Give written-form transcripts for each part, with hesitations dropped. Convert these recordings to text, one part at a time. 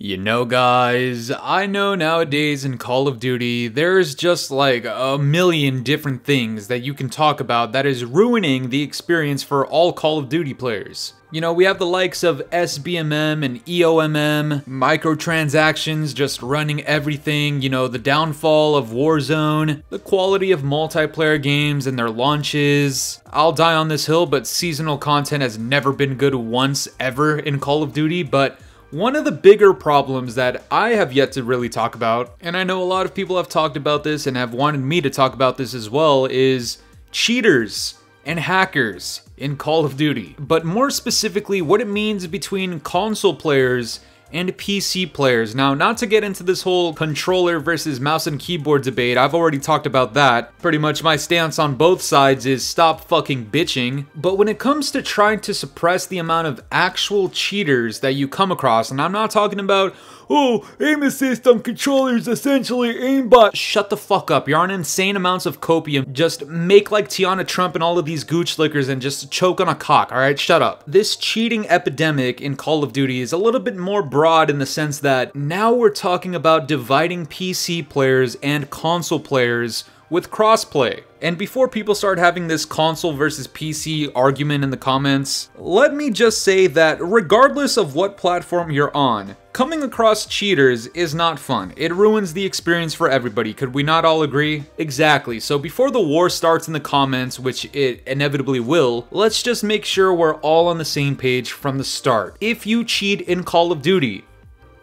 You know, guys, I know nowadays in Call of Duty, there's just like a million different things that you can talk about that is ruining the experience for all Call of Duty players. You know, we have the likes of SBMM and EOMM, microtransactions just running everything, you know, the downfall of Warzone, the quality of multiplayer games and their launches. I'll die on this hill, but seasonal content has never been good once ever in Call of Duty, but one of the bigger problems that I have yet to really talk about, and I know a lot of people have talked about this and have wanted me to talk about this as well, is cheaters and hackers in Call of Duty. But more specifically, what it means between console players and PC players. Now, not to get into this whole controller versus mouse and keyboard debate, I've already talked about that. Pretty much my stance on both sides is stop fucking bitching. But when it comes to trying to suppress the amount of actual cheaters that you come across, and I'm not talking about, oh, aim assist on controllers, essentially aimbot. Shut the fuck up. You're on insane amounts of copium. Just make like Tiana Trump and all of these gooch lickers and just choke on a cock, alright? Shut up. This cheating epidemic in Call of Duty is a little bit more broad in the sense that now we're talking about dividing PC players and console players with crossplay. And before people start having this console versus PC argument in the comments, let me just say that regardless of what platform you're on, coming across cheaters is not fun. It ruins the experience for everybody. Could we not all agree? Exactly. So before the war starts in the comments, which it inevitably will, let's just make sure we're all on the same page from the start. If you cheat in Call of Duty,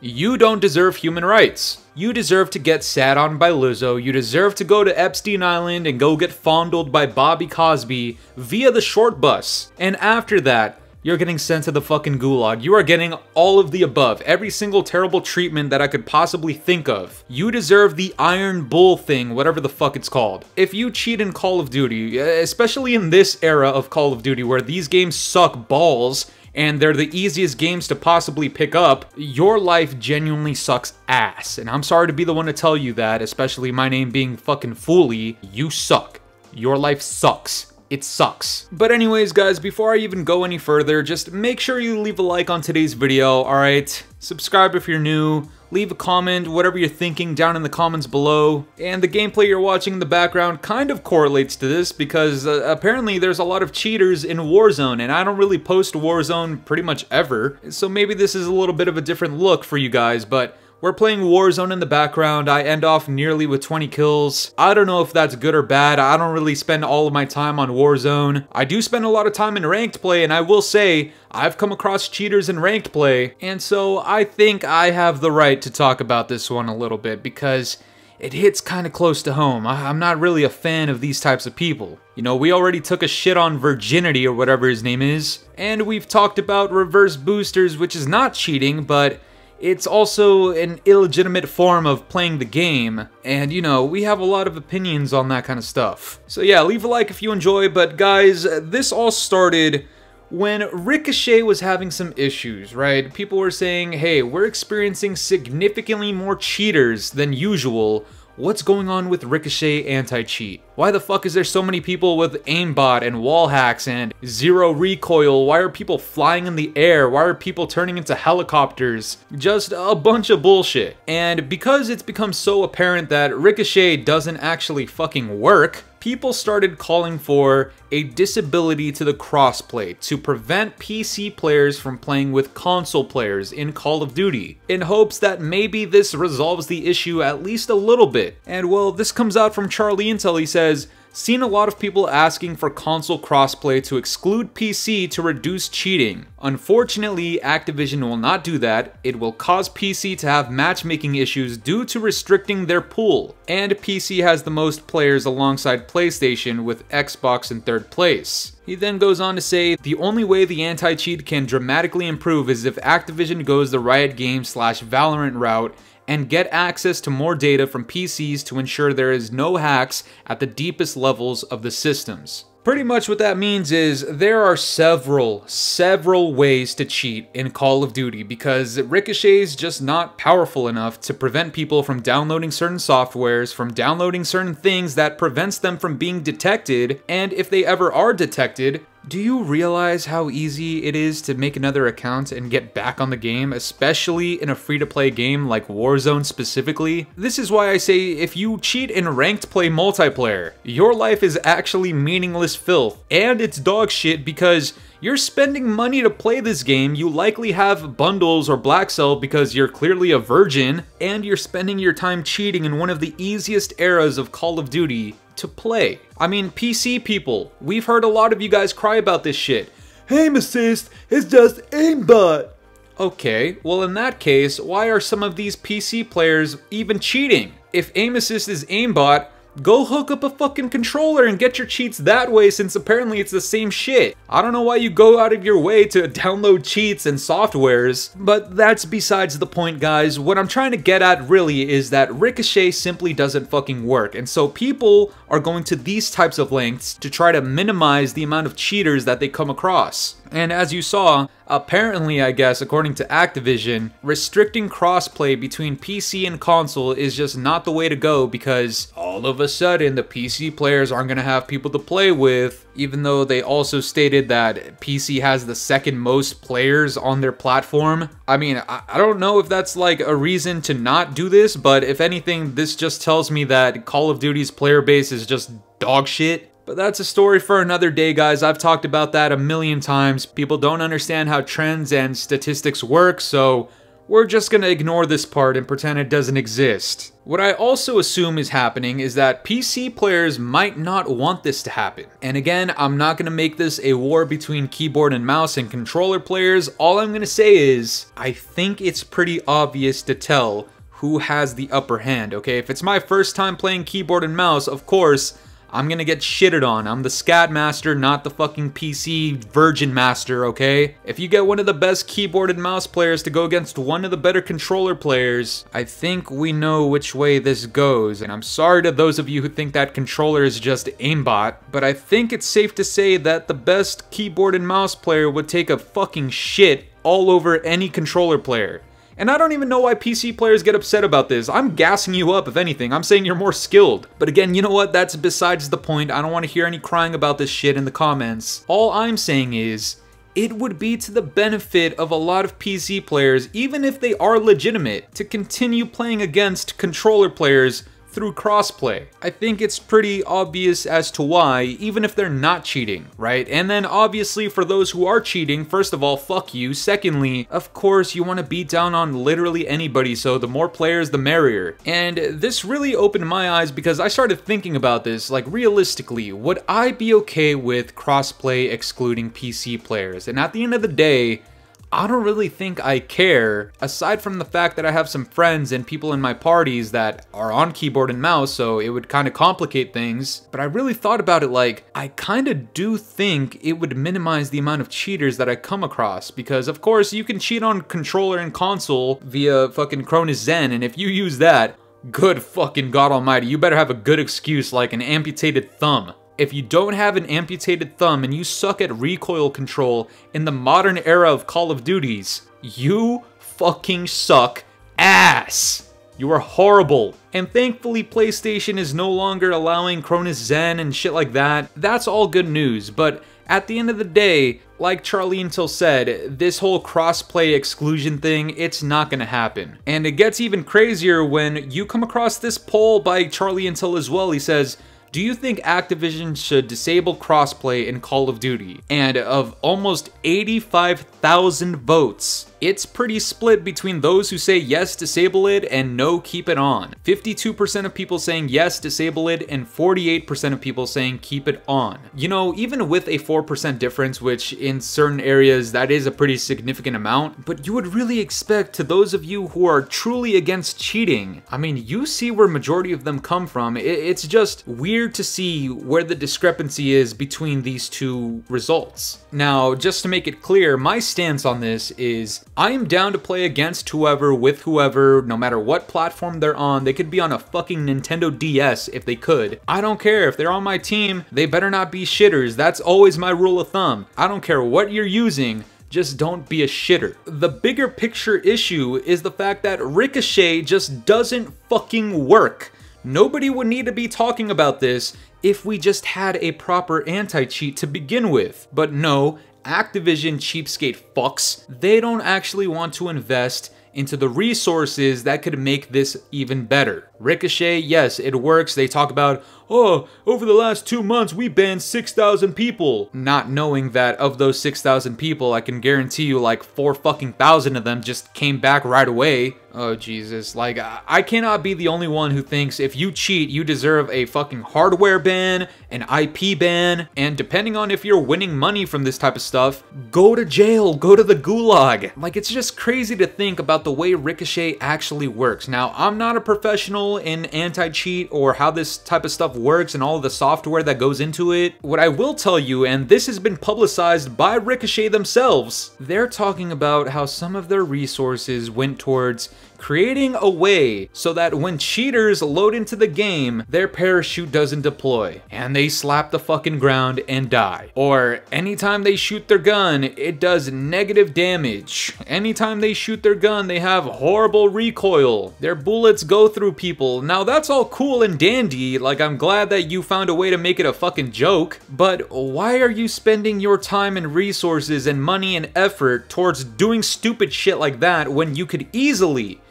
you don't deserve human rights. You deserve to get sat on by Lizzo. You deserve to go to Epstein Island and go get fondled by Bobby Cosby via the short bus. And after that, you're getting sent to the fucking gulag. You are getting all of the above. Every single terrible treatment that I could possibly think of. You deserve the Iron Bull thing, whatever the fuck it's called. If you cheat in Call of Duty, especially in this era of Call of Duty where these games suck balls, and they're the easiest games to possibly pick up, your life genuinely sucks ass. And I'm sorry to be the one to tell you that, especially my name being fucking Fooly. You suck. Your life sucks. It sucks. But anyways, guys, before I even go any further, just make sure you leave a like on today's video, alright? Subscribe if you're new. Leave a comment, whatever you're thinking, down in the comments below. And the gameplay you're watching in the background kind of correlates to this because apparently there's a lot of cheaters in Warzone, and I don't really post Warzone pretty much ever. So maybe this is a little bit of a different look for you guys, but we're playing Warzone in the background. I end off nearly with 20 kills. I don't know if that's good or bad. I don't really spend all of my time on Warzone. I do spend a lot of time in ranked play, and I will say, I've come across cheaters in ranked play, and so I think I have the right to talk about this one a little bit because it hits kind of close to home. I'm not really a fan of these types of people. You know, we already took a shit on Virginity or whatever his name is, and we've talked about reverse boosters, which is not cheating, but it's also an illegitimate form of playing the game, and you know, we have a lot of opinions on that kind of stuff. So yeah, leave a like if you enjoy, but guys, this all started when Ricochet was having some issues, right? People were saying, hey, we're experiencing significantly more cheaters than usual. What's going on with Ricochet anti-cheat? Why the fuck is there so many people with aimbot and wall hacks and zero recoil? Why are people flying in the air? Why are people turning into helicopters? Just a bunch of bullshit. And because it's become so apparent that Ricochet doesn't actually fucking work, people started calling for a disability to the crossplay to prevent PC players from playing with console players in Call of Duty, in hopes that maybe this resolves the issue at least a little bit. And well, this comes out from Charlie Intel. He says, seen a lot of people asking for console crossplay to exclude PC to reduce cheating. Unfortunately, Activision will not do that. It will cause PC to have matchmaking issues due to restricting their pool. And PC has the most players alongside PlayStation, with Xbox in third place. He then goes on to say, the only way the anti-cheat can dramatically improve is if Activision goes the Riot Games / Valorant route and get access to more data from PCs to ensure there is no hacks at the deepest levels of the systems. Pretty much what that means is there are several ways to cheat in Call of Duty because Ricochet is just not powerful enough to prevent people from downloading certain softwares, from downloading certain things that prevents them from being detected, and if they ever are detected, Do you realize how easy it is to make another account and get back on the game, especially in a free-to-play game like Warzone specifically? This is why I say if you cheat in ranked play multiplayer, your life is actually meaningless filth, and it's dog shit because you're spending money to play this game, you likely have bundles or black cell because you're clearly a virgin, and you're spending your time cheating in one of the easiest eras of Call of Duty to play. I mean, PC people, we've heard a lot of you guys cry about this shit. Aim assist is just aimbot. Okay, well in that case, why are some of these PC players even cheating? If aim assist is aimbot, go hook up a fucking controller and get your cheats that way, since apparently it's the same shit. I don't know why you go out of your way to download cheats and softwares, but that's besides the point, guys. What I'm trying to get at really is that Ricochet simply doesn't fucking work, and so people are going to these types of lengths to try to minimize the amount of cheaters that they come across. And as you saw, apparently, I guess, according to Activision, restricting crossplay between PC and console is just not the way to go, because all of a sudden the PC players aren't gonna have people to play with, even though they also stated that PC has the second most players on their platform. I mean, I don't know if that's like a reason to not do this, but if anything, this just tells me that Call of Duty's player base is just dog shit. But that's a story for another day, guys. I've talked about that a million times. People don't understand how trends and statistics work, so we're just gonna ignore this part and pretend it doesn't exist. What I also assume is happening is that PC players might not want this to happen. And again, I'm not gonna make this a war between keyboard and mouse and controller players. All I'm gonna say is, I think it's pretty obvious to tell who has the upper hand, okay? If it's my first time playing keyboard and mouse, of course, I'm gonna get shitted on. I'm the scat master, not the fucking PC virgin master, okay? If you get one of the best keyboard and mouse players to go against one of the better controller players, I think we know which way this goes. And I'm sorry to those of you who think that controller is just aimbot, but I think it's safe to say that the best keyboard and mouse player would take a fucking shit all over any controller player. And I don't even know why PC players get upset about this. I'm gassing you up, if anything. I'm saying you're more skilled. But again, you know what? That's besides the point. I don't want to hear any crying about this shit in the comments. All I'm saying is, it would be to the benefit of a lot of PC players, even if they are legitimate, to continue playing against controller players through crossplay. I think it's pretty obvious as to why, even if they're not cheating, right? And then obviously for those who are cheating, first of all, fuck you. Secondly, of course, you want to beat down on literally anybody, so the more players, the merrier. And this really opened my eyes because I started thinking about this, like realistically, would I be okay with crossplay excluding PC players? And at the end of the day, I don't really think I care, aside from the fact that I have some friends and people in my parties that are on keyboard and mouse, so it would kind of complicate things. But I really thought about it, like, I kind of do think it would minimize the amount of cheaters that I come across, because of course you can cheat on controller and console via fucking Cronus Zen, and if you use that, good fucking God almighty, you better have a good excuse like an amputated thumb. If you don't have an amputated thumb and you suck at recoil control in the modern era of Call of Duties, you fucking suck ass. You are horrible. And thankfully PlayStation is no longer allowing Cronus Zen and shit like that. That's all good news, but at the end of the day, like Charlie Intel said, this whole crossplay exclusion thing, it's not gonna happen. And it gets even crazier when you come across this poll by Charlie Intel as well. He says, do you think Activision should disable crossplay in Call of Duty? And of almost 85,000 votes, it's pretty split between those who say yes, disable it, and no, keep it on. 52% of people saying yes, disable it, and 48% of people saying keep it on. You know, even with a 4% difference, which in certain areas that is a pretty significant amount, but you would really expect to those of you who are truly against cheating, I mean, you see where majority of them come from. It's just weird to see where the discrepancy is between these two results. Now, just to make it clear, my stance on this is I am down to play against whoever, with whoever, no matter what platform they're on. They could be on a fucking Nintendo DS if they could. I don't care. If they're on my team, they better not be shitters. That's always my rule of thumb. I don't care what you're using, just don't be a shitter. The bigger picture issue is the fact that Ricochet just doesn't fucking work. Nobody would need to be talking about this if we just had a proper anti-cheat to begin with. But no, Activision cheapskate fucks, they don't actually want to invest into the resources that could make this even better. Ricochet, yes, it works. They talk about, oh, over the last 2 months, we banned 6,000 people. Not knowing that of those 6,000 people, I can guarantee you like 4,000 of them just came back right away. Oh, Jesus. Like, I cannot be the only one who thinks if you cheat, you deserve a fucking hardware ban, an IP ban, and depending on if you're winning money from this type of stuff, go to jail, go to the gulag. Like, it's just crazy to think about the way Ricochet actually works. Now, I'm not a professional in anti-cheat or how this type of stuff works and all of the software that goes into it. What I will tell you, and this has been publicized by Ricochet themselves, they're talking about how some of their resources went towards creating a way so that when cheaters load into the game, their parachute doesn't deploy and they slap the fucking ground and die. Or anytime they shoot their gun, it does negative damage. Anytime they shoot their gun, they have horrible recoil. Their bullets go through people. Now that's all cool and dandy, like I'm glad that you found a way to make it a fucking joke, but why are you spending your time and resources and money and effort towards doing stupid shit like that when you could easily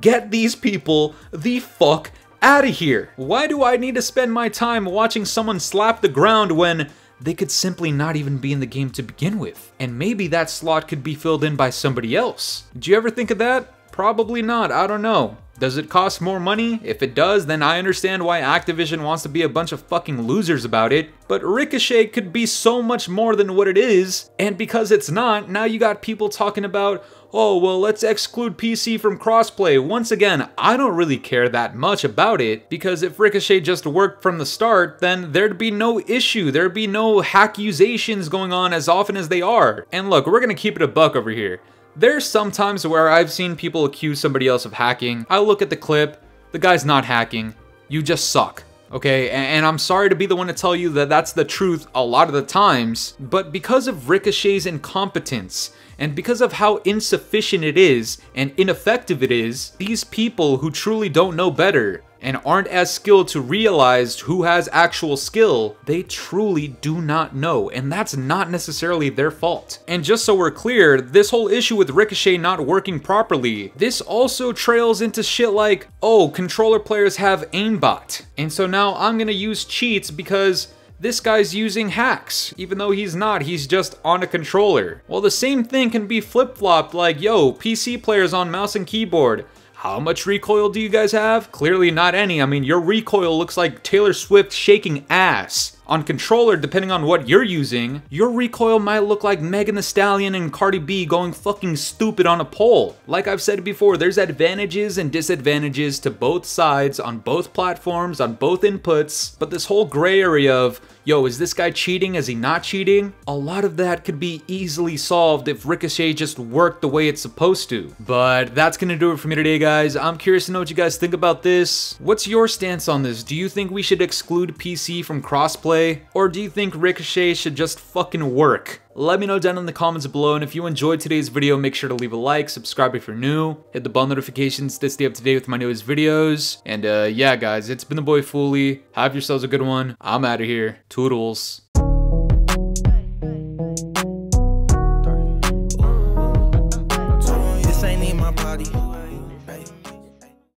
get these people the fuck out of here? Why do I need to spend my time watching someone slap the ground when they could simply not even be in the game to begin with? And maybe that slot could be filled in by somebody else. Did you ever think of that? Probably not, I don't know. Does it cost more money? If it does, then I understand why Activision wants to be a bunch of fucking losers about it. But Ricochet could be so much more than what it is, and because it's not, now you got people talking about, oh, well, let's exclude PC from crossplay. Once again, I don't really care that much about it, because if Ricochet just worked from the start, then there'd be no issue. There'd be no accusations going on as often as they are. And look, we're gonna keep it a buck over here. There's some times where I've seen people accuse somebody else of hacking. I look at the clip, the guy's not hacking. You just suck. Okay, and I'm sorry to be the one to tell you that that's the truth a lot of the times, but because of Ricochet's incompetence, and because of how insufficient it is and ineffective it is, these people who truly don't know better and aren't as skilled to realize who has actual skill, they truly do not know, and that's not necessarily their fault. And just so we're clear, this whole issue with Ricochet not working properly, this also trails into shit like, oh, controller players have aimbot, and so now I'm gonna use cheats because this guy's using hacks, even though he's not, he's just on a controller. Well, the same thing can be flip-flopped like, yo, PC players on mouse and keyboard, how much recoil do you guys have? Clearly not any. I mean, your recoil looks like Taylor Swift shaking ass. On controller, depending on what you're using, your recoil might look like Megan Thee Stallion and Cardi B going fucking stupid on a pole. Like I've said before, there's advantages and disadvantages to both sides, on both platforms, on both inputs, but this whole gray area of, yo, is this guy cheating? Is he not cheating? A lot of that could be easily solved if Ricochet just worked the way it's supposed to. But that's gonna do it for me today, guys. I'm curious to know what you guys think about this. What's your stance on this? Do you think we should exclude PC from crossplay? Or do you think Ricochet should just fucking work? Let me know down in the comments below, and if you enjoyed today's video, make sure to leave a like, subscribe if you're new, hit the bell notifications to stay up to date with my newest videos, and yeah guys, it's been the boy Fooly. Have yourselves a good one. I'm out of here. Toodles.